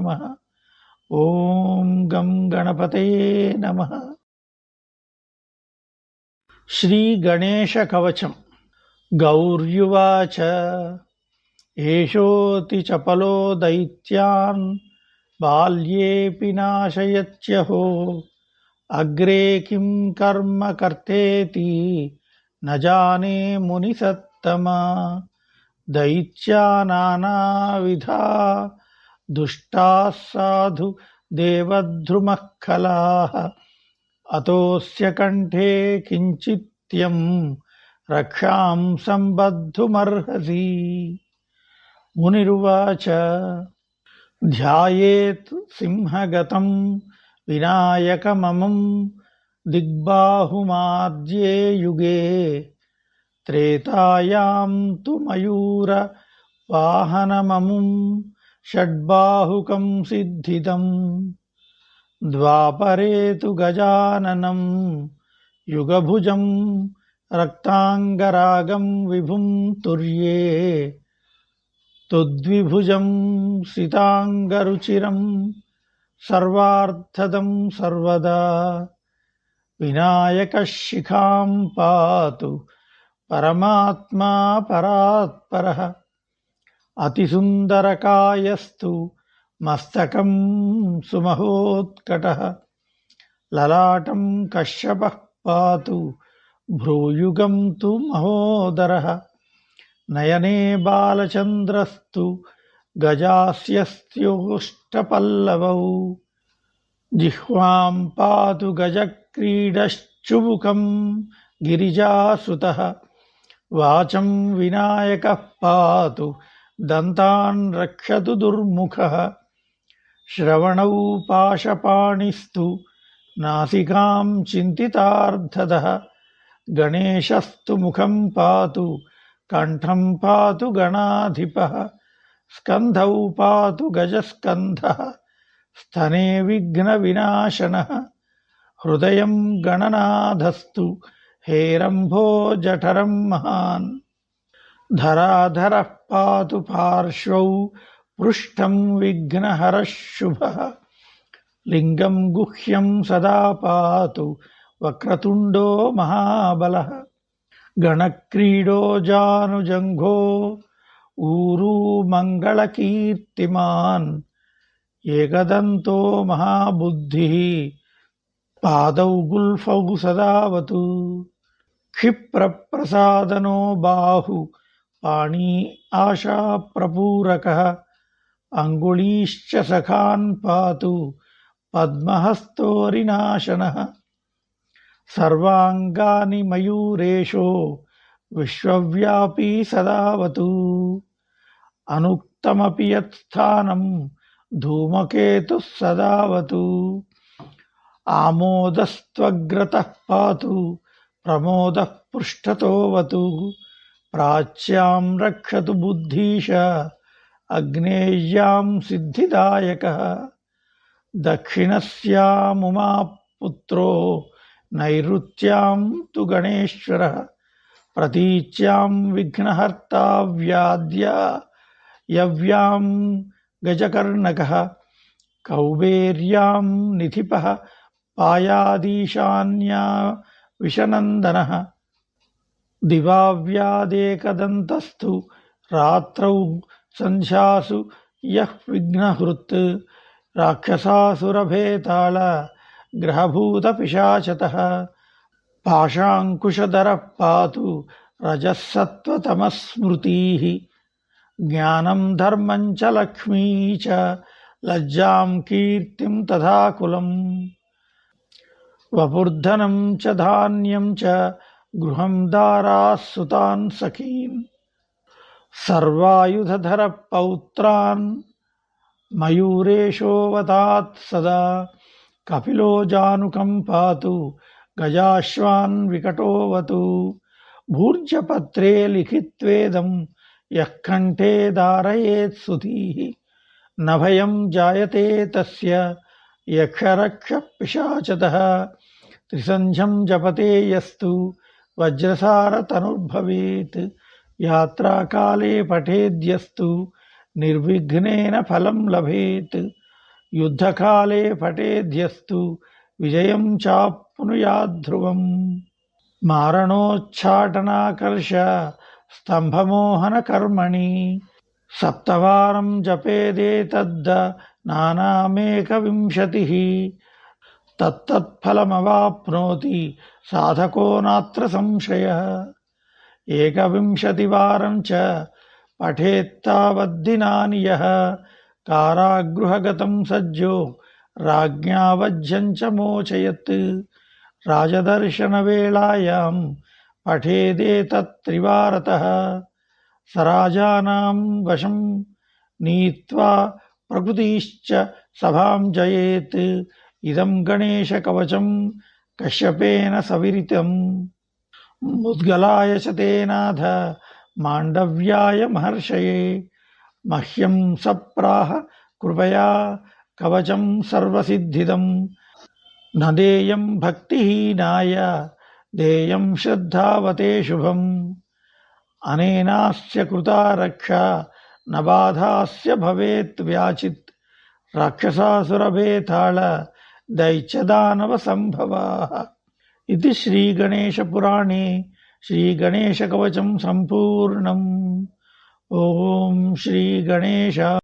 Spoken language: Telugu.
నమః. ఓం గం గణపతయే నమః. శ్రీ గణేశ కవచం. గౌర్యువాచ ఏషోతి చపలో దైత్యాన్ బాల్యేపి నాశయత్యహో అగ్రే కిం కర్మ కర్తేతి న జానే మునిసత్తమా. దైత్యా నానావిధా దుష్టాః సాధు దేవద్రుమః ఖలాః అతోస్య కంఠే కించిత్యం రక్షాం సంబద్ధుమర్హసి. మునిరువాచ ధ్యాయేత్ సింహగతం వినాయకమమం దిగ్బాహుమాద్యే యుగే త్రేతాయాం తు మయూర వాహనమముం షడ్బాహుకం సిద్ధిదం ద్వాపరే తు గజాననం యుగభుజం రక్తాంగరాగం విభుం తుర్యే తుద్విభుజం సితాంగరుచిరం సర్వార్థదం సర్వదా. వినాయకః శిఖాం పాతు పరమాత్మా పరాత్పరః అతిసుందరకాయస్తు మస్తకం సుమహోత్కటః. లలాటం కశ్యపః పాతు భ్రూయుగం తు మహోదరః. నయనే బాలచంద్రస్తు గజాస్యస్త్యోష్టపల్లవౌ. జిహ్వాం పాతు గజక్రీడశ్చుబుకం గిరిజాసుతః. వాచం వినాయకః పాతు దంతాన్ రక్షతు దుర్ముఖః. శ్రవణౌ పాశపాణిస్తు నాసికాం చింతితార్థదః. గణేశస్తు ముఖం పాతు కంఠం పాతు గణాధిపః. స్కంధౌ పాతు గజస్కంధః స్తనే విఘ్న వినాశనః. హృదయం గణనాథస్తు హేరంభో జఠరం మహాన్. ధరాధరః పాతు పార్శ్వౌ పృష్ఠం విఘ్నహరః శుభః. లింగం గుహ్యం సదా పాతు వక్రతుండో మహాబలః. గణక్రీడో జానుజంఘో ఊరూ మంగళకీర్తిమాన్. ఏకదంతో మహాబుద్ధిః పాదౌ గుల్ఫౌ సదావతు. క్షిప్రప్రసాదనో బాహు పాణీ ఆశాప్రపూరకః. అంగుళీశ్చ సఖాన్ పాతు పద్మహస్తోరినాశనః. సర్వాంగాని మయూరేషో విశ్వవ్యాపీ సదావతు. అనుక్తమపి యత్స్థానం ధూమకేతుః సదావతు. ఆమోదస్త్వగ్రతః పాతు ప్రమోదః పృష్ఠతోవతు. ప్రాచ్యాం రక్షతు బుద్ధీశ అగ్నేయాం సిద్ధిదాయకః. దక్షిణస్యాముమాపుత్రో నైరుత్యాం తు గణేశ్వరః. ప్రతీచ్యాం విఘ్నహర్తా వ్యాద్య యవ్యాం గజకర్ణకః. కౌబేర్యాం నిధిపః పాయాదీశాన్యా విషనందనః. దివావ్యాదేకదంతస్థు రాత్రౌ సంధ్యాసు యః విఘ్నహృత్. రాక్షసాసురభేతాళ గ్రహభూతపిశాచతః. పాశాంకుశధరః పాతు రజఃసత్వతమస్మృతిః. జ్ఞానం ధర్మం చ లక్ష్మీ చ లజ్జాం కీర్తిం తథా కులం. వపుర్ధనం చ ధాన్యం చ గృహం దారాः సుతాన్ సఖీన్. సర్వాయుధధరః పౌత్రాన్ మయూరేషోవతాత్ సదా. కపిలో జానుకం పాతు గజాశ్వాన్ వికటోవతు. భూర్జపత్రే లిఖిత్వేదం యః కంఠే ధారయేత్ సుధీః. న భయం జాయతే తస్య యక్షరక్షః పిశాచతః. త్రిసంధ్యం జపతే యస్తు వజ్రసారతనుర్భవేత్. యాత్రాకాలే పఠేద్యస్తు నిర్విఘ్నేన ఫలం లభేత్. యుద్ధకాలే పఠేద్యస్తు విజయం చాప్నుయాద్ధ్రువం. మారణోచ్చాటనాకర్ష స్తంభమోహన కర్మణి సప్తవారం జపేదేతద్ద నానామేకవింశతిః తత్తత్ఫలమవాప్నోతి సాధకో నాత్ర సంశయః. ఏకవింశతివారం చ పఠేత్తావద్దినాని యః కారాగృహగతం సజ్జో రాజ్ఞా వజ్యం చ మోచయత్. రాజదర్శనవేళాయాం పఠేదేతత్త్రివారతః సరాజానాం వశం నీత్వా ప్రకృతిశ్చ సభాం జయేత్. ఇదం గణేశకవచం కశ్యపేన సవిరితం. ముద్గలాయ శతేనాథ మాండవ్యాయ మహర్షయే మహ్యం సప్రాహ కృపయా కవచం సర్వసిద్ధిదం. న దేయం భక్తిహీనాయ దేయం శ్రద్ధావతే శుభం. అనేనాస్య కృతా రక్షా న బాధాస్య భవేత్ వ్యాచిత్. రాక్షసాసురభేతాళ దైత్యదానవ సంభవాః. ఇది శ్రీగణేశపురాణే శ్రీగణేశకవచం సంపూర్ణం. ఓం శ్రీ గణేశాయ